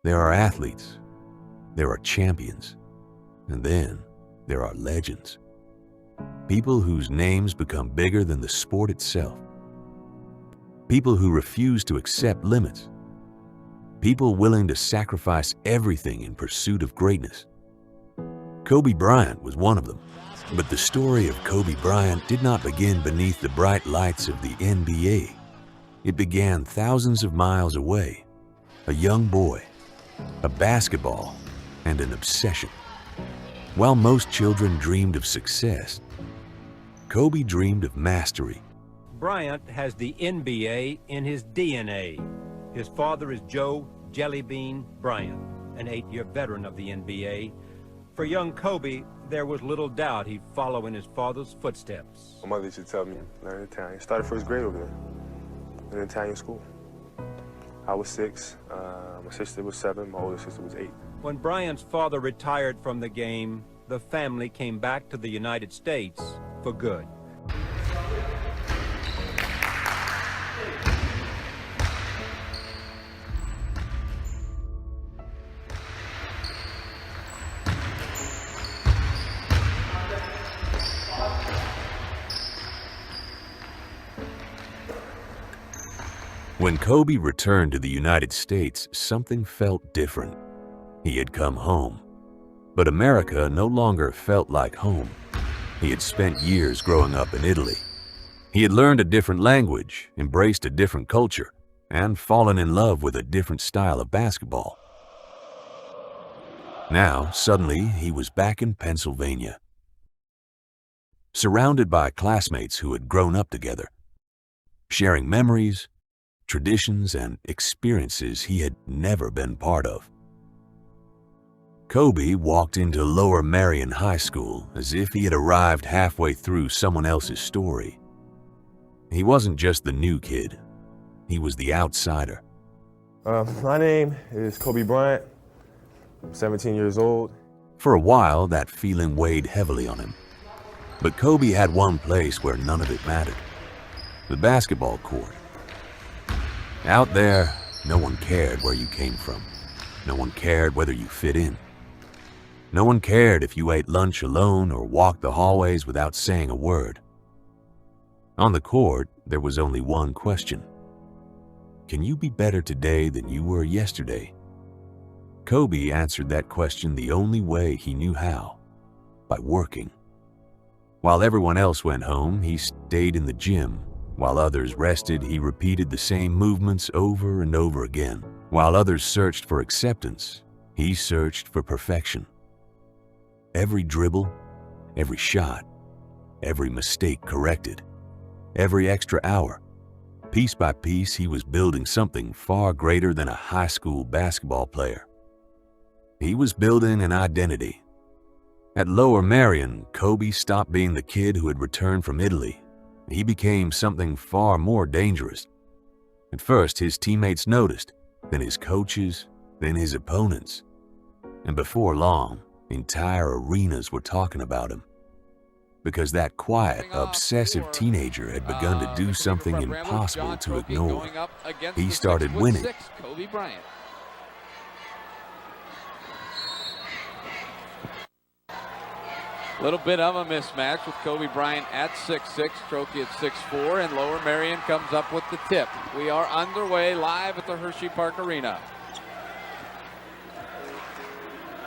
There are athletes, there are champions, and then there are legends. People whose names become bigger than the sport itself. People who refuse to accept limits. People willing to sacrifice everything in pursuit of greatness. Kobe Bryant was one of them. But the story of Kobe Bryant did not begin beneath the bright lights of the NBA. It began thousands of miles away. A young boy, a basketball, and an obsession. While most children dreamed of success, Kobe dreamed of mastery. Bryant has the NBA in his DNA. His father is Joe Jellybean Bryant, an 8-year veteran of the NBA. For young Kobe, there was little doubt he'd follow in his father's footsteps. My mother used to tell me, learn Italian. Started first grade over there, in an Italian school. I was 6, my sister was 7, my older sister was 8. When Bryant's father retired from the game, the family came back to the United States for good. When Kobe returned to the United States, something felt different. He had come home. But America no longer felt like home. He had spent years growing up in Italy. He had learned a different language, embraced a different culture, and fallen in love with a different style of basketball. Now, suddenly, he was back in Pennsylvania, surrounded by classmates who had grown up together, sharing memories, traditions, and experiences he had never been part of. Kobe walked into Lower Merion High School as if he had arrived halfway through someone else's story. He wasn't just the new kid, he was the outsider. My name is Kobe Bryant. I'm 17 years old. For a while, that feeling weighed heavily on him. But Kobe had one place where none of it mattered: the basketball court. Out there, no one cared where you came from. No one cared whether you fit in. No one cared if you ate lunch alone or walked the hallways without saying a word. On the court, there was only one question: can you be better today than you were yesterday? Kobe answered that question the only way he knew how: by working. While everyone else went home, he stayed in the gym. While others rested, he repeated the same movements over and over again. While others searched for acceptance, he searched for perfection. Every dribble, every shot, every mistake corrected, every extra hour. Piece by piece, he was building something far greater than a high school basketball player. He was building an identity. At Lower Merion, Kobe stopped being the kid who had returned from Italy. He became something far more dangerous. At first, his teammates noticed, then his coaches, then his opponents. And before long, entire arenas were talking about him. Because that quiet, obsessive teenager had begun to do something impossible to ignore. He started winning. Kobe Bryant. Little bit of a mismatch with Kobe Bryant at 6'6", Trophy at 6'4", and Lower Merion comes up with the tip. We are underway live at the Hershey Park Arena.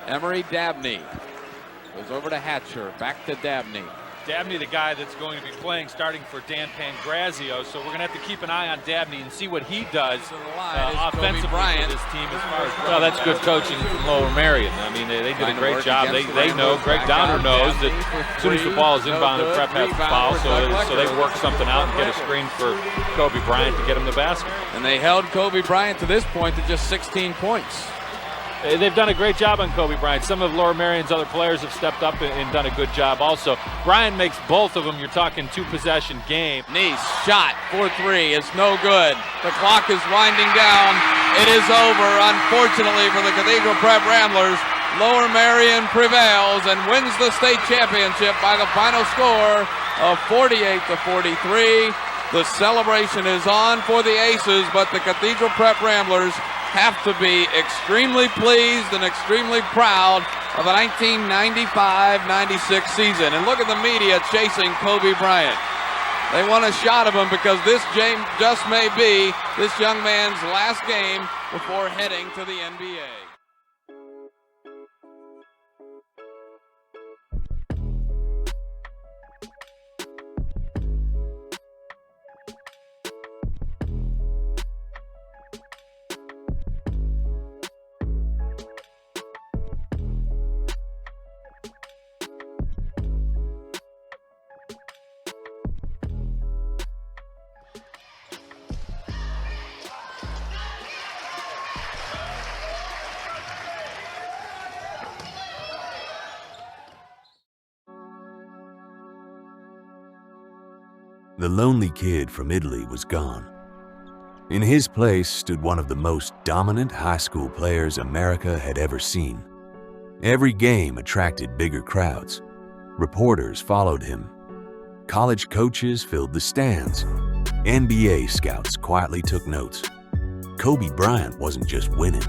Emery Dabney goes over to Hatcher, back to Dabney. Dabney, the guy that's going to be playing starting for Dan Pangrazio, so we're going to have to keep an eye on Dabney and see what he does offensively for this team as far as... Well, that's good coaching from Lower Merion. I mean, they did a great job. They know, Greg Downer knows that as soon as the ball is inbound, the prep has to foul, so they work something out and get a screen for Kobe Bryant to get him the basket. And they held Kobe Bryant to this point to just 16 points. They've done a great job on Kobe Bryant. Some of Lower Merion's other players have stepped up and done a good job also. Bryant makes both of them. You're talking two-possession game. Nice shot for 3 is no good. The clock is winding down. It is over, unfortunately, for the Cathedral Prep Ramblers. Lower Merion prevails and wins the state championship by the final score of 48-43. The celebration is on for the Aces, but the Cathedral Prep Ramblers have to be extremely pleased and extremely proud of the 1995-96 season. And look at the media chasing Kobe Bryant. They want a shot of him because this game just may be this young man's last game before heading to the NBA. The lonely kid from Italy was gone. In his place stood one of the most dominant high school players America had ever seen. Every game attracted bigger crowds. Reporters followed him. College coaches filled the stands. NBA scouts quietly took notes. Kobe Bryant wasn't just winning.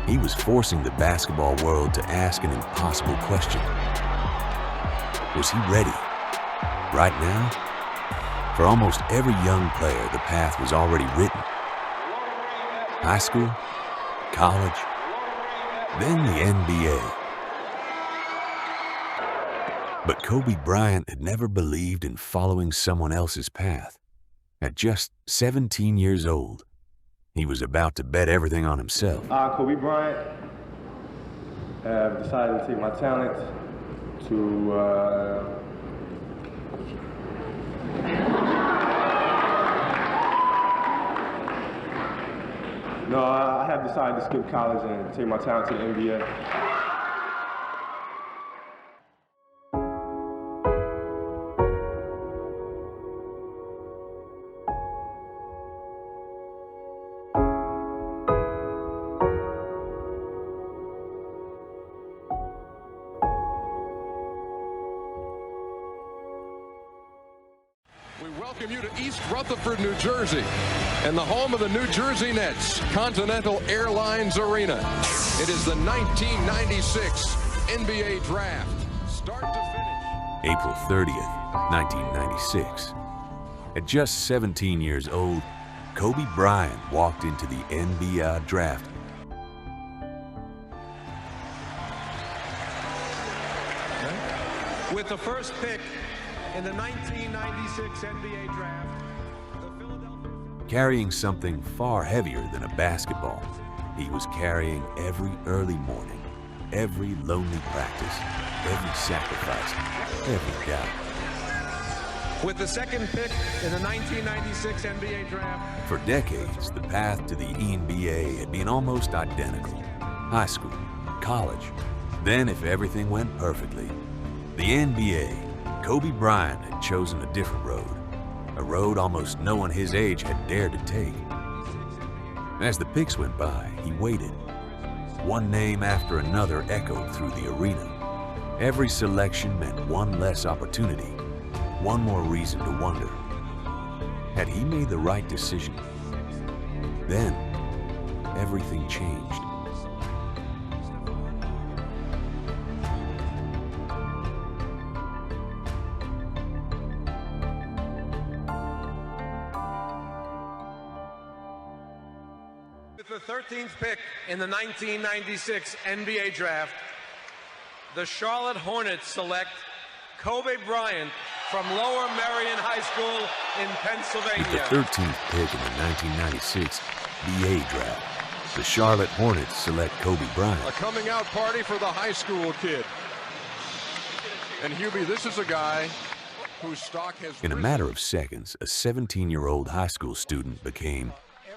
He was forcing the basketball world to ask an impossible question. Was he ready? Right now? For almost every young player, the path was already written. High school, college, then the NBA. But Kobe Bryant had never believed in following someone else's path. At just 17 years old, he was about to bet everything on himself. I, Kobe Bryant, have decided to take my talent to No, I have decided to skip college and take my talent to the NBA. We welcome you to East Rutherford, New Jersey, and the home of the New Jersey Nets, Continental Airlines Arena. It is the 1996 NBA Draft, start to finish. April 30th, 1996. At just 17 years old, Kobe Bryant walked into the NBA Draft. With the first pick in the 1996 NBA Draft, the Philadelphia... Carrying something far heavier than a basketball, he was carrying every early morning, every lonely practice, every sacrifice, every doubt. With the second pick in the 1996 NBA Draft... For decades, the path to the NBA had been almost identical. High school, college, then if everything went perfectly, the NBA. Kobe Bryant had chosen a different road, a road almost no one his age had dared to take. As the picks went by, he waited. One name after another echoed through the arena. Every selection meant one less opportunity, one more reason to wonder. Had he made the right decision? Then, everything changed. With the 13th pick in the 1996 NBA Draft, the Charlotte Hornets select Kobe Bryant from Lower Merion High School in Pennsylvania. With the 13th pick in the 1996 BA Draft, the Charlotte Hornets select Kobe Bryant. A coming out party for the high school kid. And Hubie, this is a guy whose stock has In a matter of seconds, a 17-year-old high school student became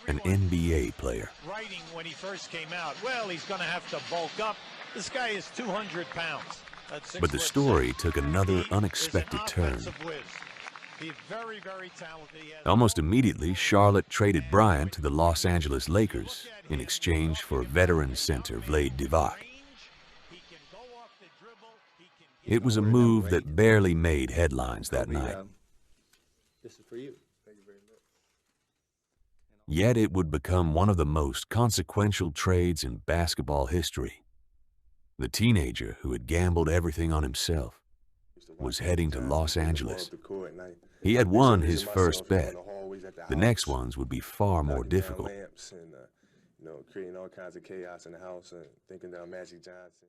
an NBA player. Writing when he first came out, well, he's going to have to bulk up. This guy is 200 pounds. But the story took another unexpected turn. Very, very talented. Almost immediately, Charlotte traded Bryant to the Los Angeles Lakers in exchange for veteran center Vlade Divac. It was a move that barely made headlines that night. This is for you. Thank you very much. Yet it would become one of the most consequential trades in basketball history. The teenager who had gambled everything on himself was heading to Los Angeles. He had won his first bet. The next ones would be far more difficult. Creating all kinds of chaos in the house and thinking down Magic Johnson.